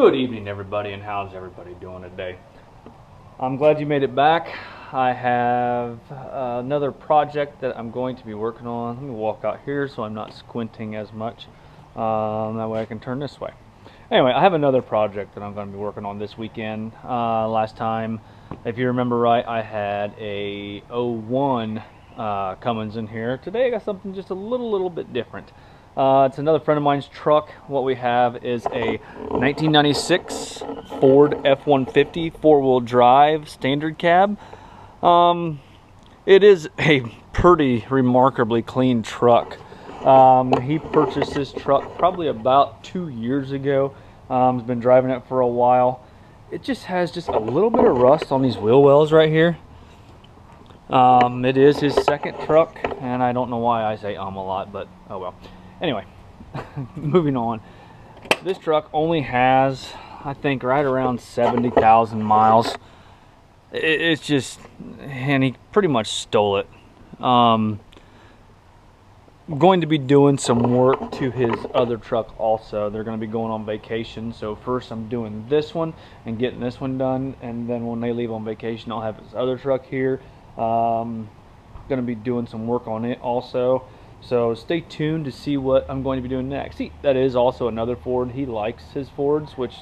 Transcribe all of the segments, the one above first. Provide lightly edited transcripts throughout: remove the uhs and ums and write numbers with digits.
Good evening, everybody, and how's everybody doing today? I'm glad you made it back. I have another project that I'm going to be working on. Let me walk out here so I'm not squinting as much. That way I can turn this way. Anyway, I have another project that I'm going to be working on this weekend. Last time, if you remember right, I had a 01 Cummins in here. Today I got something just a little bit different. It's another friend of mine's truck. What we have is a 1996 Ford F-150 four-wheel drive standard cab. It is a pretty remarkably clean truck. He purchased this truck probably about 2 years ago. He's been driving it for a while. It just has a little bit of rust on these wheel wells right here. It is his second truck, and I don't know why I say a lot, but oh well. Anyway, moving on. This truck only has, I think, right around 70,000 miles. It's just, and he pretty much stole it. I'm going to be doing some work to his other truck also. They're going to be going on vacation, so first I'm doing this one and getting this one done, and then when they leave on vacation I'll have his other truck here. Going to be doing some work on it also. So stay tuned to see what I'm going to be doing next. See, that is also another Ford. He likes his Fords, which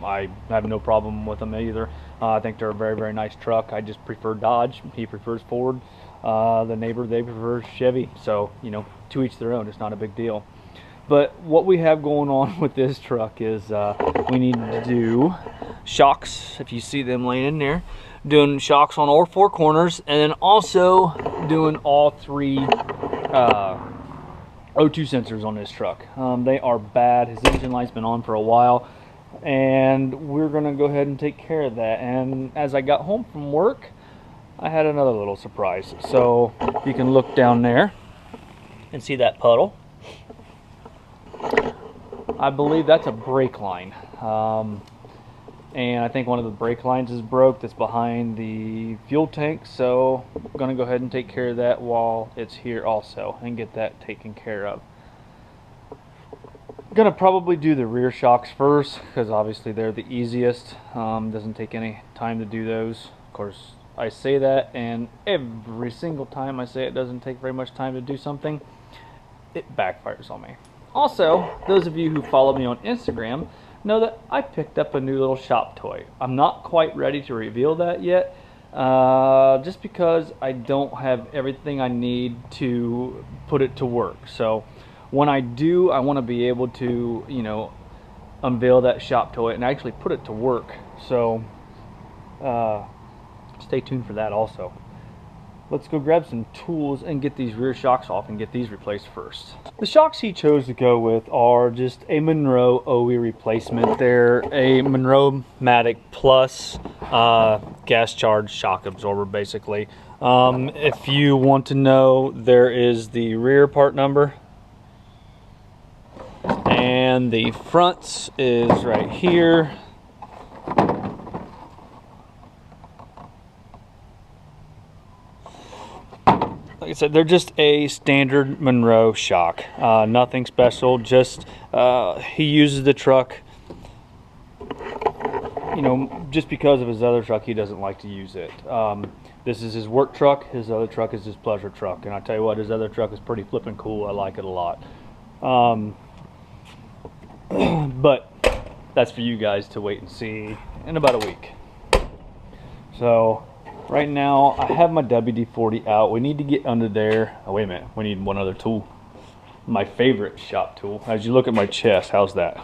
I have no problem with them either. I think they're a very nice truck. I just prefer Dodge. He prefers Ford. The neighbor, they prefer Chevy. So, you know, to each their own. It's not a big deal. But what we have going on with this truck is we need to do shocks, if you see them laying in there. Doing shocks on all four corners, and then also doing all three O2 sensors on this truck. They are bad. His engine light's been on for a while, and we're gonna go ahead and take care of that. And as I got home from work, I had another little surprise. So you can look down there and see that puddle. I believe that's a brake line. And I think one of the brake lines is broke that's behind the fuel tank, so I'm going to go ahead and take care of that while it's here also and get that taken care of. I'm going to probably do the rear shocks first because obviously they're the easiest. Doesn't take any time to do those. Of course, I say that, and every single time I say it doesn't take very much time to do something, it backfires on me. Also, those of you who follow me on Instagram know that I picked up a new little shop toy. I'm not quite ready to reveal that yet, just because I don't have everything I need to put it to work. So when I do, I want to be able to, you know, unveil that shop toy and actually put it to work. So stay tuned for that also. Let's go grab some tools and get these rear shocks off and get these replaced first. The shocks he chose to go with are just a Monroe OE replacement. They're a Monroe Matic Plus gas charged shock absorber basically. If you want to know, there is the rear part number, and the fronts is right here. Like I said, they're just a standard Monroe shock, nothing special. Just he uses the truck, you know, just because of his other truck, he doesn't like to use it. This is his work truck. His other truck is his pleasure truck, and I tell you what, his other truck is pretty flippin' cool. I like it a lot. But that's for you guys to wait and see in about a week. So right now, I have my WD-40 out. We need to get under there. Oh, wait a minute. We need one other tool. My favorite shop tool. As you look at my chest, how's that?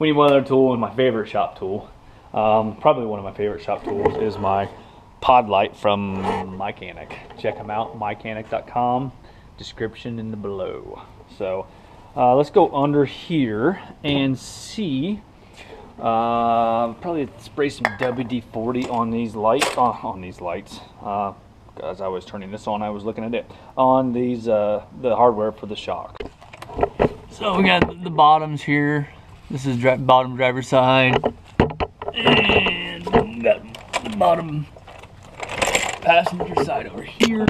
We need one other tool, and my favorite shop tool. Probably one of my favorite shop tools is my pod light from Mechanic. Check them out, mechanic.com. Description in the below. So let's go under here and see. Probably spray some WD-40 on these lights. As I was turning this on, I was looking at it on these the hardware for the shock. So we got the bottoms here. This is bottom driver's side, and we got the bottom passenger side over here.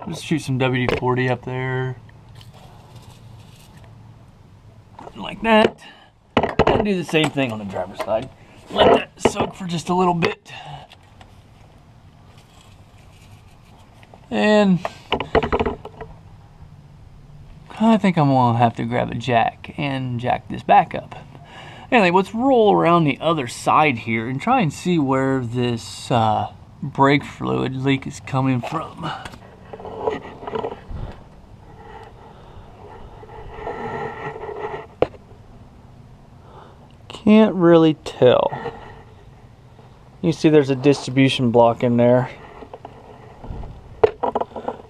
Just shoot some WD-40 up there. that. And do the same thing on the driver's side. Let that soak for just a little bit. And I think I'm gonna have to grab a jack and jack this back up. Anyway, let's roll around the other side here and try and see where this brake fluid leak is coming from. Can't really tell. You see there's a distribution block in there.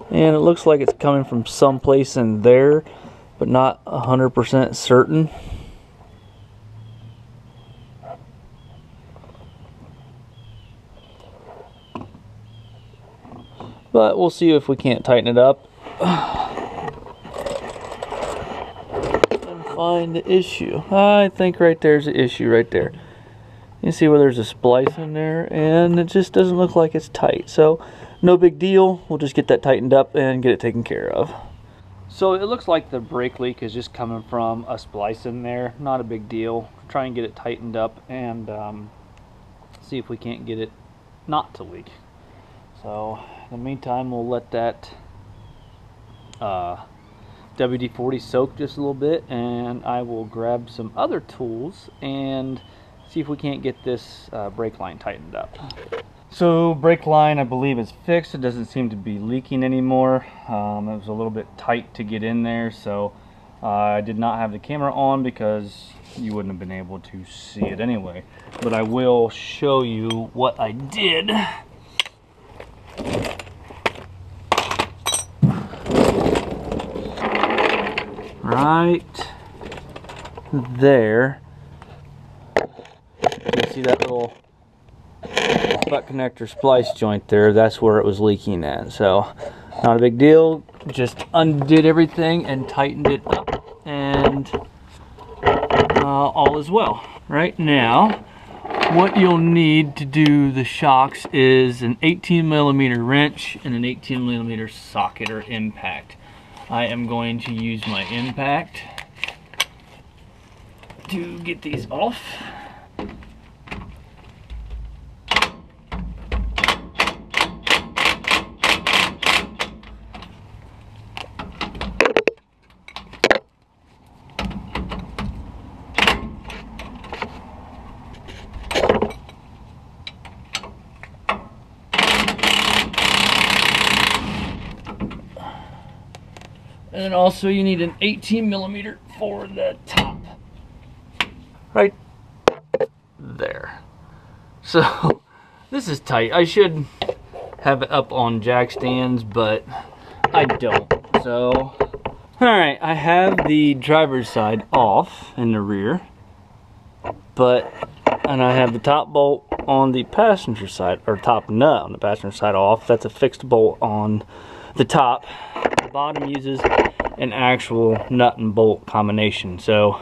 And it looks like it's coming from someplace in there, but not 100% certain. But we'll see if we can't tighten it up and find the issue. I think right there's the issue right there. You see where there's a splice in there, and it just doesn't look like it's tight. So no big deal. We'll just get that tightened up and get it taken care of. So it looks like the brake leak is just coming from a splice in there. Not a big deal. Try and get it tightened up and see if we can't get it not to leak. So in the meantime, we'll let that WD-40 soak just a little bit, and I will grab some other tools and see if we can't get this brake line tightened up. So brake line, I believe, is fixed. It doesn't seem to be leaking anymore. It was a little bit tight to get in there, so I did not have the camera on because you wouldn't have been able to see it anyway. But I will show you what I did. Right there, you can see that little butt connector splice joint there. That's where it was leaking at. So not a big deal. Just undid everything and tightened it up, and all is well. Right now, what you'll need to do the shocks is an 18mm wrench and an 18mm socket or impact. I am going to use my impact to get these off. And then also you need an 18mm for the top. Right there. So this is tight. I should have it up on jack stands, but I don't. So, alright, I have the driver's side off in the rear, and I have the top bolt on the passenger side, or top nut on the passenger side off. That's a fixed bolt on the top. The bottom uses an actual nut and bolt combination. So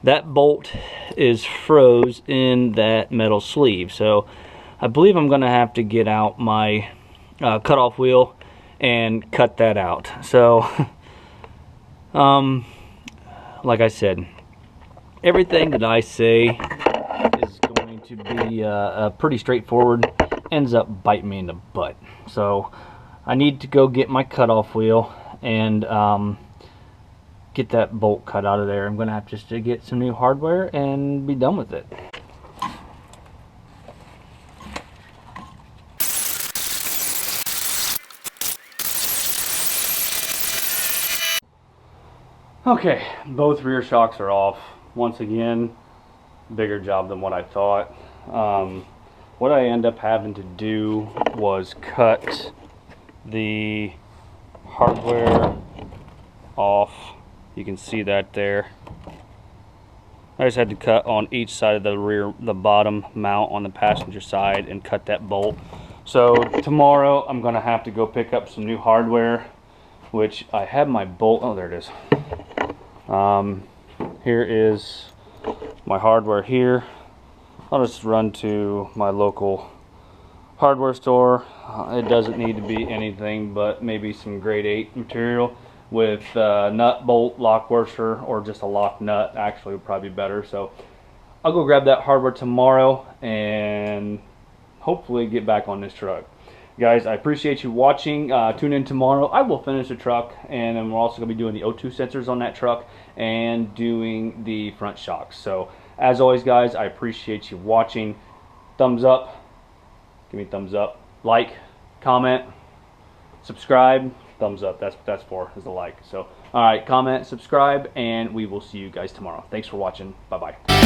that bolt is froze in that metal sleeve. So I believe I'm going to have to get out my cutoff wheel and cut that out. So like I said, everything that I say is going to be pretty straightforward, ends up biting me in the butt. So I need to go get my cutoff wheel and get that bolt cut out of there. I'm gonna have just to get some new hardware and be done with it. Okay, both rear shocks are off. Once again, bigger job than what I thought. What I ended up having to do was cut the hardware off. You can see that there. I just had to cut on each side of the bottom mount on the passenger side and cut that bolt. So tomorrow I'm gonna have to go pick up some new hardware, which I have my bolt. Oh, there it is. Here is my hardware here. I'll just run to my local hardware store. It doesn't need to be anything but maybe some grade 8 material. with nut, bolt, lock washer, or just a lock nut actually would probably be better. So I'll go grab that hardware tomorrow and hopefully get back on this truck. Guys, I appreciate you watching. Tune in tomorrow. I will finish the truck, and then we're also going to be doing the O2 sensors on that truck and doing the front shocks. So as always, guys, I appreciate you watching. Thumbs up. Give me a thumbs up. Like, comment, subscribe. Thumbs up. That's for is the like. So all right, comment, subscribe, and we will see you guys tomorrow. Thanks for watching. Bye bye.